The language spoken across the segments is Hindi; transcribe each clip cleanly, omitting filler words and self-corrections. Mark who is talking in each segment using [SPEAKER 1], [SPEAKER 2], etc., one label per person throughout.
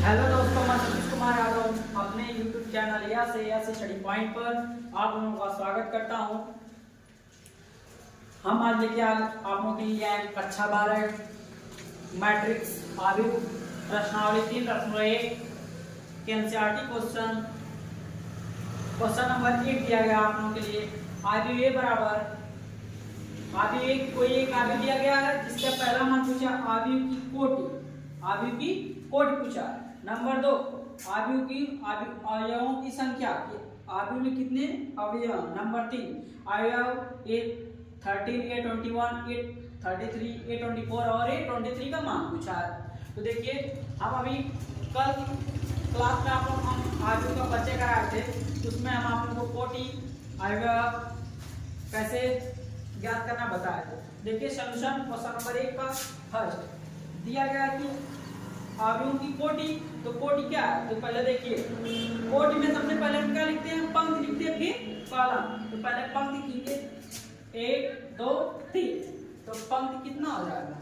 [SPEAKER 1] हेलो दोस्तों, मैं सतीश कुमार यादव अपने YouTube चैनल या से स्टडी पॉइंट पर आप लोगों का स्वागत करता हूं। हम आज लेके आप लोगों के लिए आए कक्षा 12 मैट्रिक्स आयु प्रश्नावली 3.1 के एनसीईआरटी क्वेश्चन नंबर 1 दिया गया आप लोगों के लिए। आयु ए बराबर आयु ए कोई एक आयु दिया गया है जिसका पहला मान पूछा आयु की कोटि पूछा। नंबर 2 अवयवों की संख्या, आयु में कितने अवयव। नंबर 3 अवयव ए 13 ए 21 ए 33 ए 24 और ए 23 का मान पूछा है। तो देखिए, हम अभी कल क्लास में आप लोग हम आयु का परिचय कराए थे, उसमें हम आप लोगों को कोटि अवयव कैसे ज्ञात करना बताया थे। देखिए सॉल्यूशन क्वेश्चन नंबर 1 का फर्स्ट दिया गया कि अवयवों की कोटि। तो कोटि क्या है, तो पहले देखिए कोटि में सबसे पहले हम क्या लिखते हैं, पंक्ति लिखते हैं, फिर कॉलम। तो पहले पंक्ति कीजिए 1 2 3, तो पंक्ति कितना हो जाएगा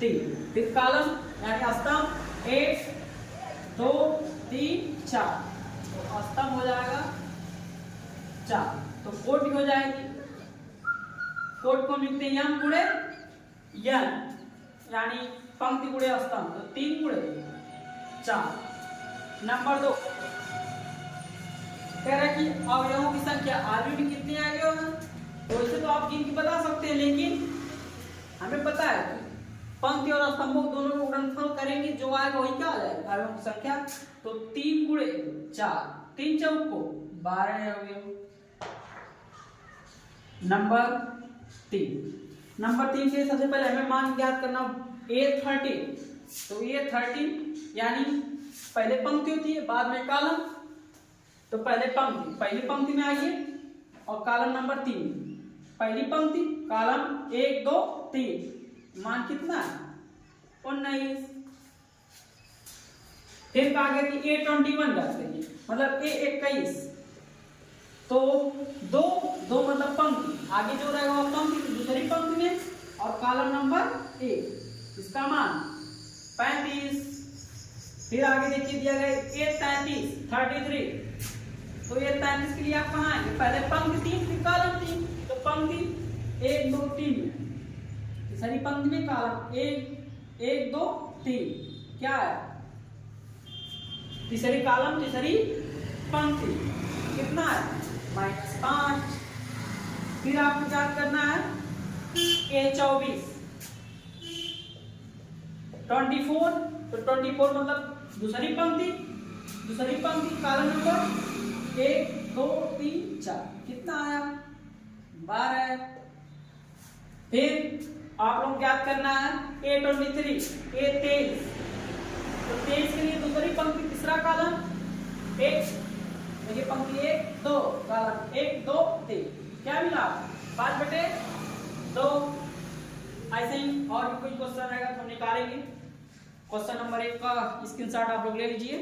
[SPEAKER 1] 3। फिर कॉलम यानी स्तंभ 1 2 3 4, तो स्तंभ हो जाएगा 4, तो कोटि हो जाएगी। कोटि को लिखते हैं यम गुणे यन, यानी पंक्ति गुणे स्तंभ, तो 3 गुणे 4। नंबर 2 कह रहा है कि अवयवों की संख्या, आयु में कितने अवयव हैं, तो इसे तो आप गिन के बता सकते हैं, लेकिन हमें पता है कि पंक्ति और स्तंभों दोनों को गुणनफल करेंगे, जो आएगा वही क्या आ जाएगा अवयवों की संख्या। तो 3 गुणे 4, 3 चौक को 12 अवयव। नंबर 3 के सबसे पहले हमें मान ज्ञात करना A13। तो A13 यानी पहले पंक्ति होती है बाद में कॉलम, तो पहले पहली पंक्ति में आइए और कॉलम नंबर 3, पहली पंक्ति कॉलम 1 2 3, मान कितना है 19। फिर आगे की A21 जाते हैं, मतलब A21, तो दो मतलब पंक्ति आगे जो रहेगा वो पंक्ति दूसरी पंक्ति में और कॉलम नंबर 1, इसका मान 35। फिर आगे देखिए दिया गया A33, तो A33 के लिए आप कहाँ आएंगे, पहले पंक्ति 3 फिर कॉलम 3, तो पंक्ति 1 2 3 तीसरी पंक्ति में कॉलम 1 2 3, क्या है तीसरी कॉलम तीसरी पंक्ति, कितना है -5। फिर आपको क्या करना है A24 24, तो 24 मतलब दूसरी पंक्ति कॉलम नंबर 1 2 3 4, कितना आया 12। फिर आप लोग ज्ञात करना है A23 A23, तो 23 के लिए दूसरी पंक्ति तीसरा कॉलम 1, देखिए पंक्ति 1 2 कॉलम 1 2 3, क्या मिला 5/2। ऐसे ही और भी कोई क्वेश्चन रहेगा तो हम निकालेंगे। क्वेश्चन नंबर 1 का स्क्रीनशॉट आप लोग ले लीजिए।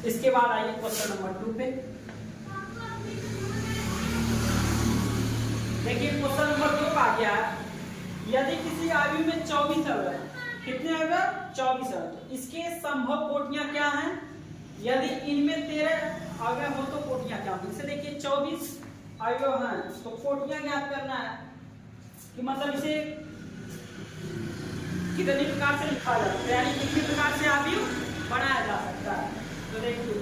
[SPEAKER 1] इसके बाद आइए क्वेश्चन नंबर 2 पे। देखिए क्वेश्चन नंबर 2 का क्या है, यदि किसी आयु में 24 अवयव, कितने अवयव 24 अवयव, इसके संभव कोटियां क्या हैं, यदि इनमें 13 अवयव हो तो कोटियां क्या होंगी। इसे देखिए 24 अवयव हैं तो कोटियां ज्ञात करना है कि मतलब इसे कितने प्रकार से लिखा जा सकता है, यानी कितने प्रकार से आयु बनाया जा सकता है। तो देखिए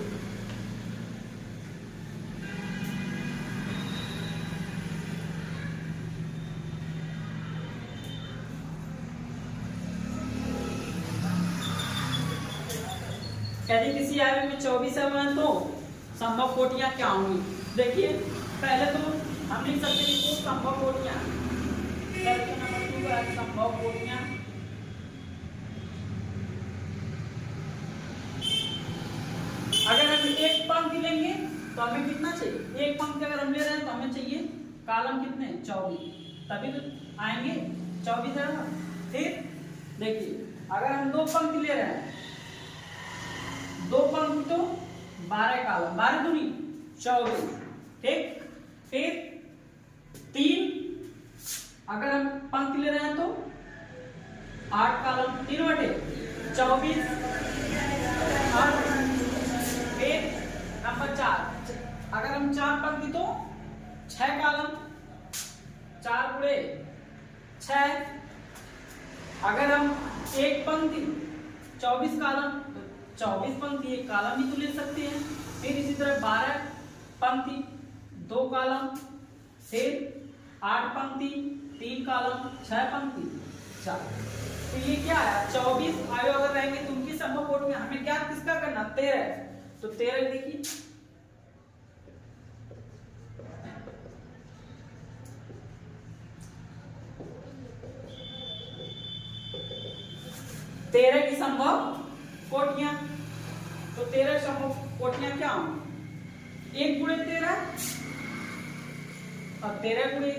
[SPEAKER 1] यदि किसी आयु में 24 अवयव तो संभव कोटियां क्या होंगी। देखिए पहले तो हम लिख सकते हैं कि संभव कोटियां, नंबर 2 पर संभव कोटियां। अगर हम एक पंक्ति लेंगे तो हमें कितना चाहिए, एक पंक्ति अगर हम ले रहे हैं तो हमें चाहिए कॉलम कितने 24, तभी तो आएंगे 24 है। फिर देखिए अगर हम 2 पंक्ति ले रहे हैं, 2 पंक्ति तो 12 कॉलम, 12 दूनी 24, ठीक। फिर 3, अगर हम पंक्ति ले रहे हैं तो 8 कॉलम, 3 बटे 24, 8। फिर नंबर 4, अगर हम 4 पंक्ति तो 6 कॉलम, 4 गुणे 6। अगर हम एक पंक्ति 24 कॉलम, तो 24 पंक्ति एक कॉलम ही तो ले सकते हैं। फिर इसी तरह 12 पंक्ति 2 कॉलम, फिर 8 पंक्ति 3 कॉलम, 6 पंक्ति 4। तो ये क्या है, 24 अवयव अगर रहेंगे तो उनकी संभव कोटि में हमें क्या किसका करना, 13। तो 13 देखिए, तेरह की संभव कोटियां। तो 13 संभव कोटियां क्या होंगी, 1 गुणे 13 और 13 गुणे।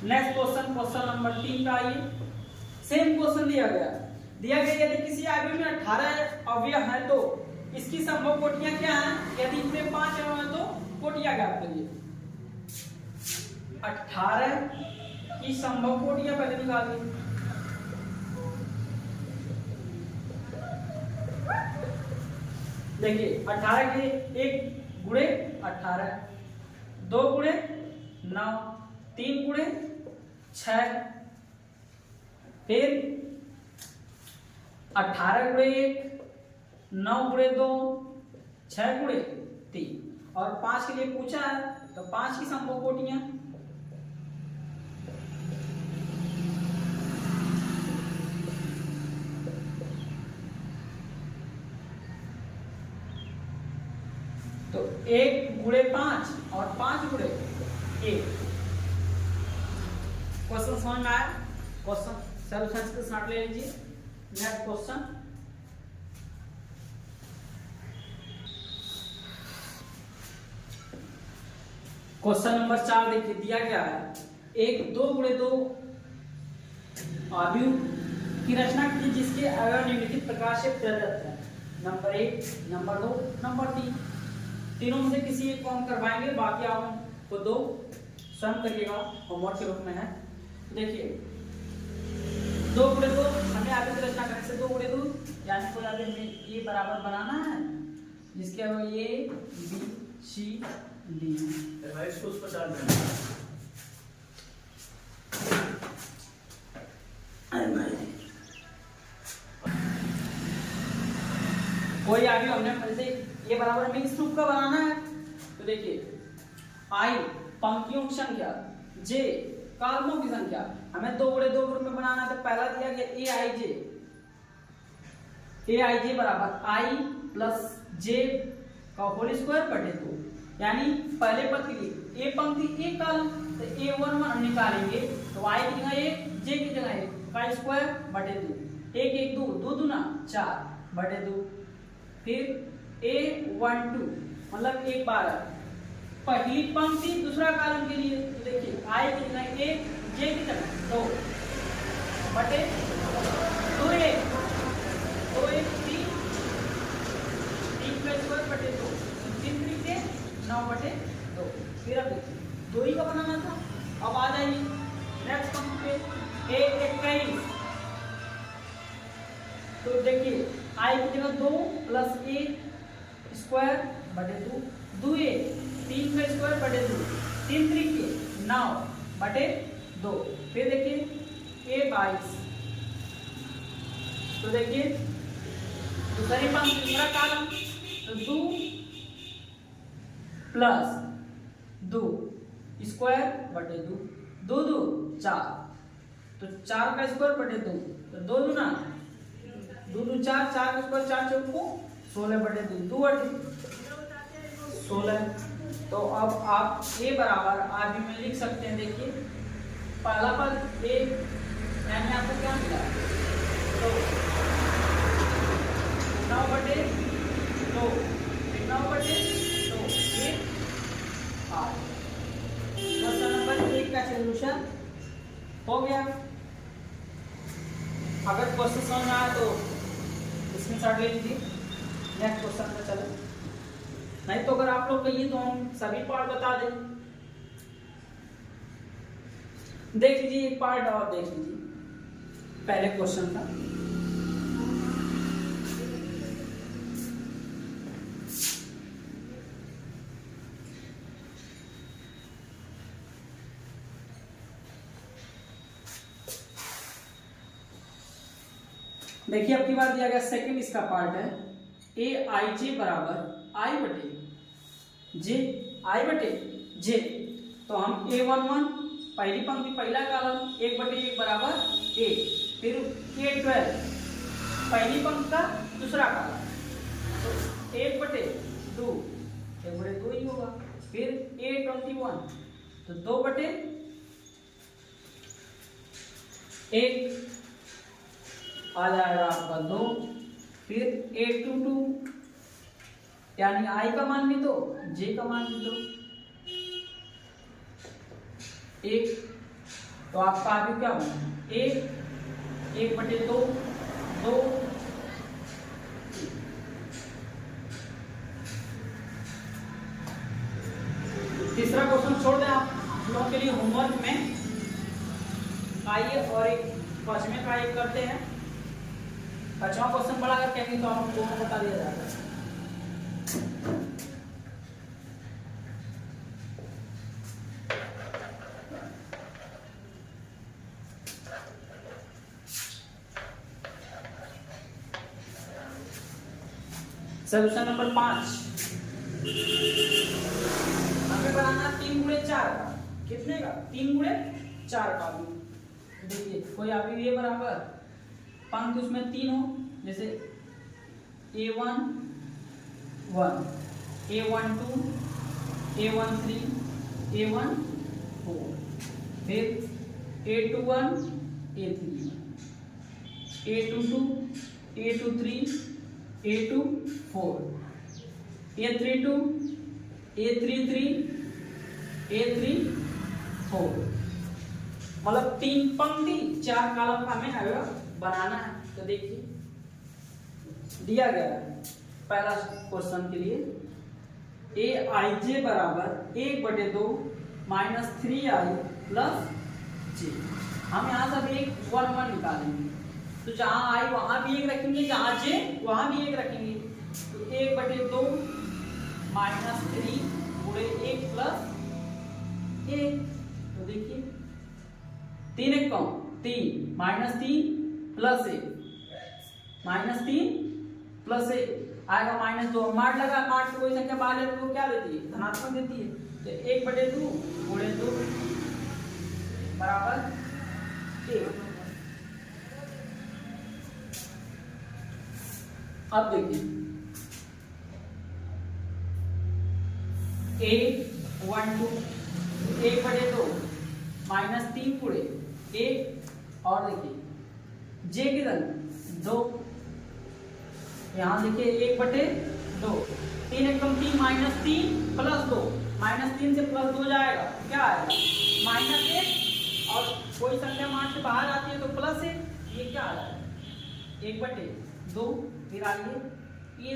[SPEAKER 1] नेक्स्ट क्वेश्चन, क्वेश्चन नंबर 3 का आइए। सेम क्वेश्चन दिया गया यदि किसी अवयव में 18 अवयव है तो इसकी संभव कोटियां क्या हैं, यदि इसमें 5 अवयव है तो कोटियां ज्ञात करिए। 18 की संभव कोटियां पहले निकालिए। देखिए 18 के 1 गुणे 18, 2 गुणे 9, 3 गुणे 6, फिर 18 गुणे 1, 9 गुणे 2, 6 गुणे 3 और 5 के लिए पूछा है तो 5 की संभव कोटियां। तो 1 गुणे 5 और 5 गुणे 1। क्वेश्चन समझ में आया, क्वेश्चन सॉल्यूशन के साथ ले लीजिए। नेक्स्ट क्वेश्चन, क्वेश्चन नंबर 4 देखिए, दिया गया है 1 2 गुणे 2 अवयव की रचना कीजिए जिसके अवयव निम्नलिखित प्रकार से प्रदत्त है। Number 1, number 2, number 3। तीनों में से किसी एक को हम करवाएंगे, बाकी आप खुद दो स्वयं करिएगा, होमवर्क के रूप में है। देखिए 2 गुणे 2 हमें आगे की रचना करने से 2 गुणे 2 यानी को आगे हमें ये बराबर बनाना है जिसके अब ये बी सी डी
[SPEAKER 2] इसको उस पर डाल देना।
[SPEAKER 1] कोई आगे हमने जैसे ये बराबर हमें इस रूप का बनाना है। तो देखिए आई पंक्तियों की संख्या, जे कॉलमों की संख्या, हमें 2 गुणे 2 ग्रुप में बनाना है। तो पहला दिया गया ए आई जे बराबर आई प्लस जे का होल स्क्वायर बटे 2, यानी पहले पद के लिए ए पंक्ति एक कॉलम, तो A11 हम निकालेंगे तो आई की जगह 1, जे की जगह 1 का स्क्वायर बटे 2, 1 1 2 2 दूना 4 बटे 2। फिर A12 मतलब 1 12 पहली पंक्ति दूसरा कॉलम के लिए, तो देखिए आई की जगह 1, जे की जगह 2 बटे 2 1 2 1 3 का स्क्वायर बटे 2, 3 3 के 9 बटे 2। फिर अब देखिए 2 ही का बनाना था। अब आ जाइए नेक्स्ट पंक्ति पे A21, तो देखिए आई की जगह 2 प्लस a स्क्वायर बटे 2, 2 a 3 का स्क्वायर बटे 2, 3 3 के 9 बटे 2। फिर देखिए A22, तो देखिए दूसरी पंक्ति दूसरा कॉलम, तो 2 प्लस 2 स्क्वायर बटे 2, 2 2 4, तो 4 का स्क्वायर बटे 2, तो 2 दूना 2 2 4, 4 का स्क्वायर 4 चौक को 16 बटे 2, 2 बटे 16। तो अब आप a बराबर आगे में लिख सकते हैं। देखिए पहला पद a यानी आपको क्या मिला, तो 9 बटे 2, 9 बटे 2 1 8। क्वेश्चन नंबर 1 का सॉल्यूशन हो गया। अगर क्वेश्चन समझ में आया तो स्क्रीनशॉट ले लीजिए। नेक्स्ट क्वेश्चन पे चलो, नहीं तो अगर आप लोग कहिए तो हम सभी पार्ट बता दें। देख लीजिए एक पार्ट और देख लीजिए, पहले क्वेश्चन का। देखिए अब की बार दिया गया सेकंड इसका पार्ट है ए आई जे बराबर आई बटे जे, आई बटे जे। तो हम A11 पहली पंक्ति पहला कॉलम 1/1 बराबर ए, फिर A12 पहली पंक्ति का दूसरा कॉलम तो 1/2, 1/2 ही होगा। फिर A21 तो 2/1 आ जाएगा आपका 2। फिर A22 यानी आई का मान भी 2, जे का मान भी 2, 1। तो आपका आगे क्या बना 1/2, 2। तीसरा क्वेश्चन छोड़ दें आप लोगों के लिए होमवर्क में। आइए और एक पांचवें का एक करते हैं। पांचवा क्वेश्चन बड़ा अगर कहेंगे तो आप दोनों बता दिया जाएगा। सोल्यूशन नंबर 5 हमें बनाना 3x4 का। कितने का 3x4 का। देखिए कोई अभी ये बराबर पंक्ति उसमें 3 हो, जैसे A11 A12 A13 A14, फिर A21 A31 A22 A23 A24 A32 A33 A34, मतलब 3 पंक्ति 4 कॉलम का हमें अवयव बनाना है। तो देखिए दिया गया है पहला क्वेश्चन के लिए ए आई जे बराबर 1/2 -3i प्लस जे। हम यहाँ से एक 1 निकालेंगे, तो जहां आई वहां भी 1 रखेंगे, जहां जे वहां भी 1 रखेंगे। तो 1/2 -3 गुणे 1 प्लस 1। तो देखिए 3 1 कम 3 -3 प्लस 1 -3 प्लस 1 आएगा -2। मार्ट लगा, मार्ट कोई संख्या बाहर है तो क्या देती है धनात्मक देती है। तो 1/2 गुणे 2 बराबर 1। अब देखिए A12 1/2 -3 गुणे 1 और देखिए जे किधर 2, यहाँ देखिए 1/2 3 एकम 3 -3 प्लस 2, -3 से प्लस 2 जाएगा क्या आएगा -1, और कोई संख्या मान से बाहर आती है तो प्लस 1, ये क्या आ जाएगा 1/2। फिर आइए ये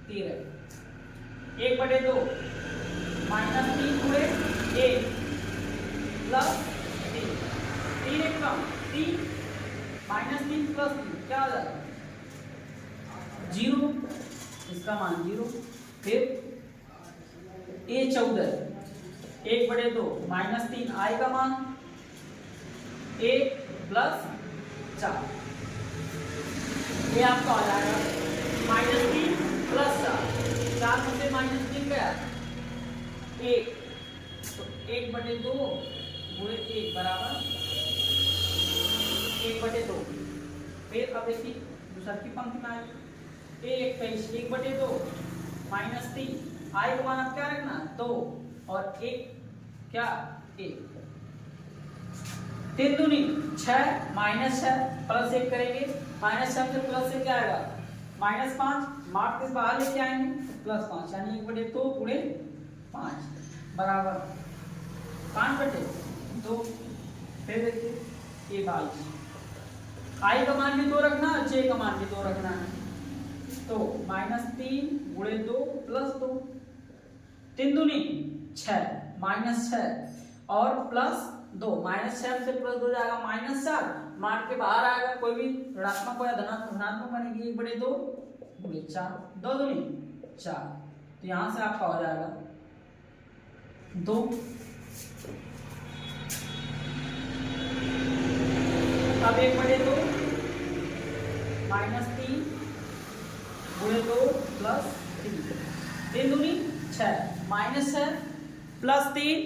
[SPEAKER 1] 13 1/2 -3 गुणे 1 प्लस 3 3 एकम 3 -3 प्लस 3 क्या आ जाएगा 0, इसका मान 0। फिर A14 1/2 -3 i का मान 1 प्लस 4, ये आपका आ जाएगा -3 प्लस 4 में से -3 गया 1, तो 1/2 गुणे 1 बराबर 1/2। फिर अब देखिए दूसरी की पंक्ति में आएगी A21 1/2 -3 i का मान अब क्या रखना 2 और 1 क्या 1, 3 दूनी 6 -6 प्लस 1 करेंगे, -6 से प्लस 1 क्या आएगा -5, मार्क के बाहर लेके आएंगे +5 यानी 1/2 गुणे 5 बराबर 5/2। फिर देखिए A22 i का मान भी 2 रखना, j का मान भी 2 रखना है। तो -3 गुणे 2 प्लस 2, 3 दूनी 6 -6 और प्लस 2, -6 से प्लस 2 जाएगा -4, मार के बाहर आएगा, कोई भी ऋणात्मक हो या धनात्मक बनेगी 1/2 गुणे 4, 2 दूनी 4, तो यहां से आपका हो जाएगा 2। अब 1/2 -3 गुणे 2 प्लस 3, 3 दूनी 6 -6 प्लस 3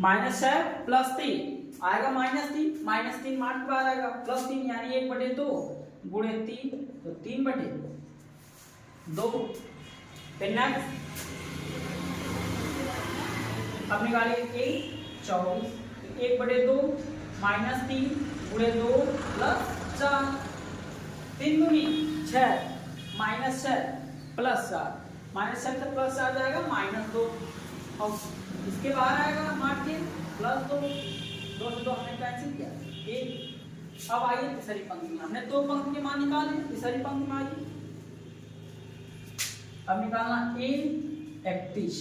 [SPEAKER 1] -6 प्लस 3 आएगा -3, -3 मार्क के बाहर आएगा, प्लस 3 यानी 1/2 गुणे 3, तो 3/2। फिर नेक्स्ट अब निकालिए 24, 1/2 -3 गुणे 2 प्लस 4, 3 दूनी 6 -6 प्लस 4, -6 से प्लस 4 जाएगा -2, और इसके बाहर आएगा मार्क के प्लस 2, 2 से 2 हमने कैंसिल किया 1। अब आइए तीसरी पंक्ति में, हमने 2 पंक्ति के मान निकाले, तीसरी पंक्ति में आइए, अब निकालना a 31।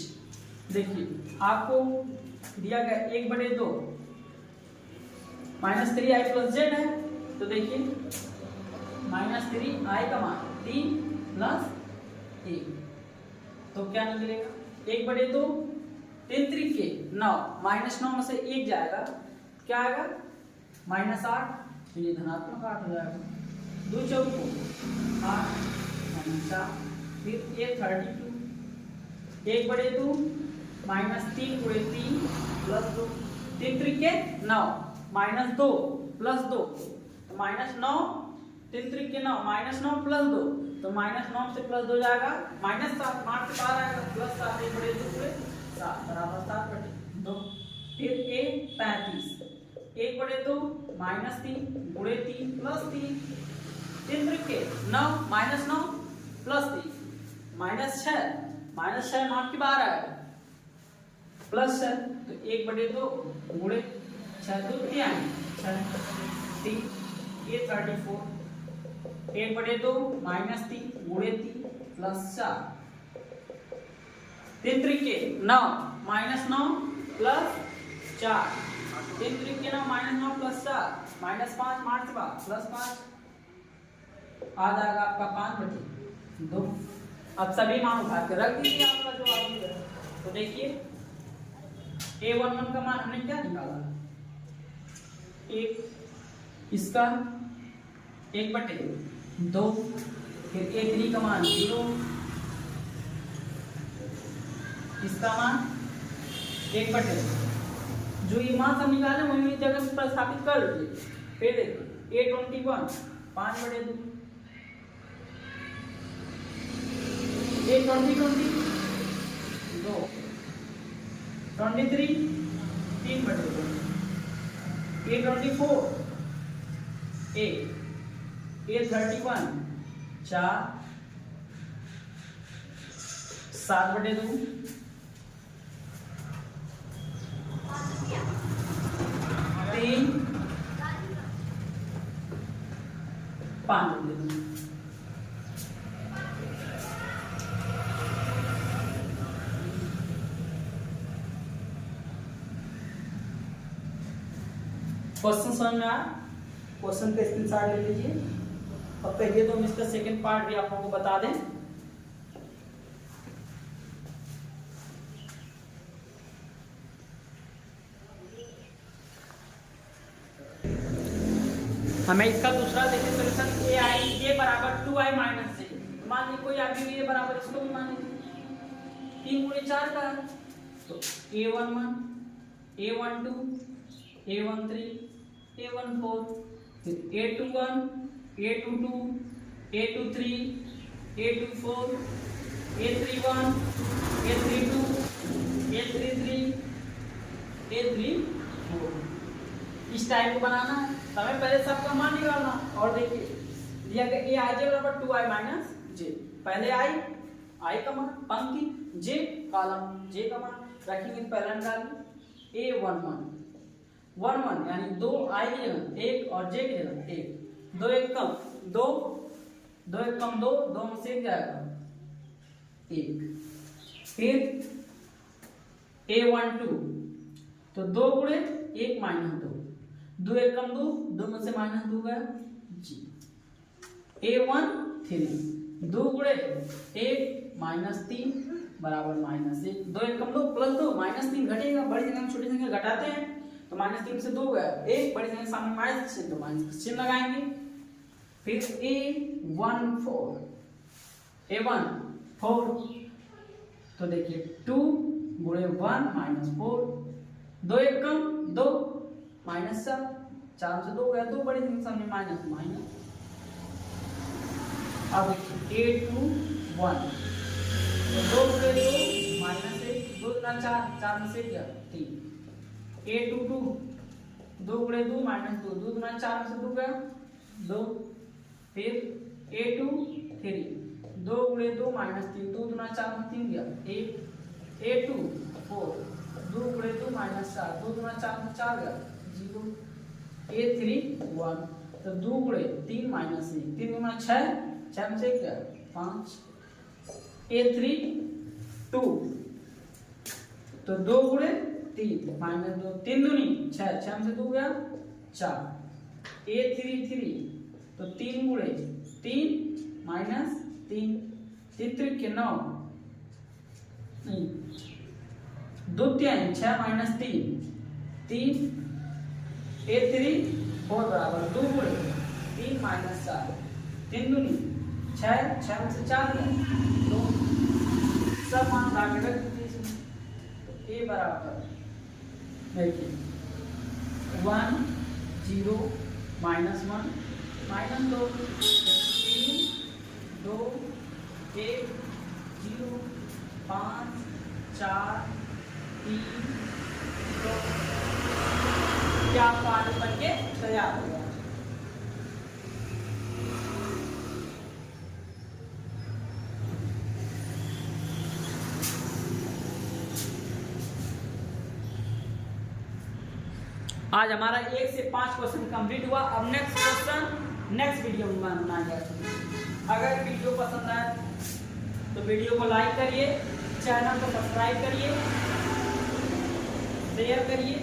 [SPEAKER 1] देखिए आपको दिया गया 1/2 -3i प्लस z है, तो देखिए -3i का मान 3 प्लस 1, तो क्या निकलेगा 1/2, 3 त्रिके 9, -9 में से 1 जाएगा, क्या आएगा -8, तो ये धनात्मक 8 हो जाएगा, 2 चौको 8 -4, फिर ये 32, 1/2 -3 गुणे 3 प्लस 2, 3 त्रिके 9 -2 प्लस 2, तो -9, 3 त्रिके 9 -9 प्लस 2, तो -9 से प्लस 2 जाएगा -7, मार्क के बाहर आएगा प्लस 7, 1/2 गुणे 7 बराबर 7/2। फिर a 35, 1/2 -3 गुणे 3 प्लस 3, 3 त्रिके 9 -9 प्लस 3 -6 मार्क के बाहर आएगा प्लस 6, तो 1/2 गुणे 6 2 3 3, ये 34, 1/2 -3 गुणे 3 प्लस 4, 3 त्रिके 9 -9 प्लस 4, 3 त्रिके 9 -9 प्लस 4, -5 मार्क के बाद प्लस 5, आ जाएगा आपका 5/2। अब सभी मान उठा के रख दीजिए, आपका जो आगे है, तो देखिए a11 का मान हमने क्या निकाला, 1, इसका 1/2, फिर a3 का मान 0, इसका मान 1/2, जो ये मान सब निकाले वही जगह पर प्रतिस्थापित कर लीजिए। फिर देखिए a21 5/2, a20 2, 23 3/2, a24 a31 4 7/2, 3 5/2। Question समझ में आया? क्वेश्चन का स्क्रीनशॉट ले लीजिए, और कहिए तो हम इसका सेकंड पार्ट भी आप लोगों को बता दें। हमें इसका दूसरा देखिए सोल्यूशन a बराबर 2i माइनस से, मान लीजिए कोई आगे भी a बराबर इसको भी मान लीजिए 3 गुणे 4 का है, तो a11 a12 a13 a14, फिर a21 a22 a23 a24 a31 a32 a33 a34, इस टाइप को बनाना है। हमें पहले सबका मान निकालना, और देखिए दिया गया a i बराबर 2i माइनस j, पहले i का मान पंक्ति, j कॉलम, j का मान रखेंगे, पहला निकालिए a11 11 यानी 2 i की जगह 1 और j की जगह 1, 2 1 कम दो, दो एक कम दो, दो में से एक जाएगा एक। फिर A12 तो दो गुणे एक माइनस दो, दो एक कम दो, दो में से माइनस दो गया जी। A13 दो गुणे एक माइनस तीन बराबर माइनस एक, दो एक कम दो प्लस दो, माइनस तीन घटेगा, बड़ी संख्या में छोटी संख्या घटाते हैं तो माइनस तीन से दो गया एक, बड़ी संख्या के सामने माइनस चिन्ह तो माइनस चिन्ह लगाएंगे। फिर A14 तो देखिए 2 गुणे 1 माइनस 4, दो एक कम दो माइनस 4, 4 से दो गया दो, बड़ी संख्या के सामने माइनस माइनस। अब A21 तो दो गुणे दो माइनस एक, दो गुना चार, चार में से क्या तीन। A22 दो गुणे दो माइनस दो, दो गुना चार में से दो गया दो। फिर A23 दो गुणे दो माइनस तीन, दो गुना चार में तीन गया एक। A24 दो गुणे दो माइनस चार, दो गुना चार में चार गया जीरो। A31 तो दो गुणे तीन माइनस एक, तीन गुना छह, छह में से क्या पांच। A32 तो दो गुणे तीन माइनस दो, तीन दूनी छह, छह में से दो गया चार। A33 तो तीन गुणे तीन माइनस तीन, तीन त्रिक के नौ, नहीं दो तीन छह माइनस तीन तीन। A34 बराबर दो गुणे तीन माइनस चार, तीन दूनी छह, छह में से चार दो, सब मान आगे रख दीजिए। तो A बराबर देखिए 1 0 माइनस 1 माइनस दो, तीन दो एक 0 5 4 3 2। क्या पानी बन के तैयार हो गया। आज हमारा 1 से 5 क्वेश्चन कंप्लीट हुआ। अब नेक्स्ट क्वेश्चन नेक्स्ट वीडियो में बनाया जाएगा। अगर वीडियो पसंद आए तो वीडियो को लाइक करिए, चैनल को सब्सक्राइब करिए, शेयर करिए।